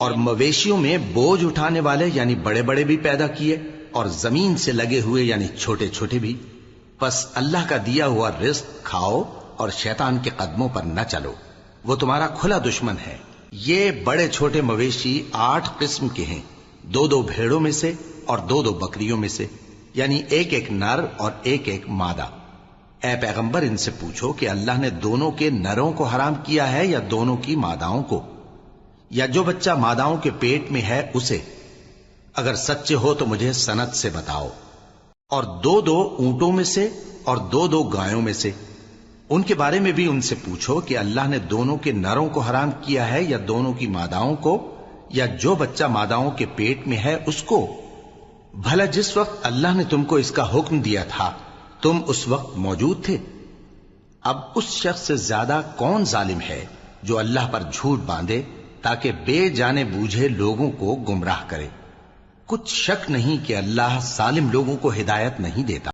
اور مویشیوں میں بوجھ اٹھانے والے یعنی بڑے بڑے بھی پیدا کیے اور زمین سے لگے ہوئے یعنی چھوٹے چھوٹے بھی. پس اللہ کا دیا ہوا رزق کھاؤ اور شیطان کے قدموں پر نہ چلو، وہ تمہارا کھلا دشمن ہے. یہ بڑے چھوٹے مویشی 8 قسم کے ہیں، 2 بھیڑوں میں سے اور 2 بکریوں میں سے، یعنی ایک نر اور ایک مادہ. اے پیغمبر ان سے پوچھو کہ اللہ نے دونوں کے نروں کو حرام کیا ہے یا دونوں کی ماداؤں کو، یا جو بچہ ماداؤں کے پیٹ میں ہے اسے؟ اگر سچے ہو تو مجھے سند سے بتاؤ. اور 2 اونٹوں میں سے اور 2 گایوں میں سے، ان کے بارے میں بھی ان سے پوچھو کہ اللہ نے دونوں کے نروں کو حرام کیا ہے یا دونوں کی ماداؤں کو، یا جو بچہ ماداؤں کے پیٹ میں ہے اس کو؟ بھلا جس وقت اللہ نے تم کو اس کا حکم دیا تھا تم اس وقت موجود تھے؟ اب اس شخص سے زیادہ کون ظالم ہے جو اللہ پر جھوٹ باندھے تاکہ بے جانے بوجھے لوگوں کو گمراہ کرے. کچھ شک نہیں کہ اللہ ظالم لوگوں کو ہدایت نہیں دیتا.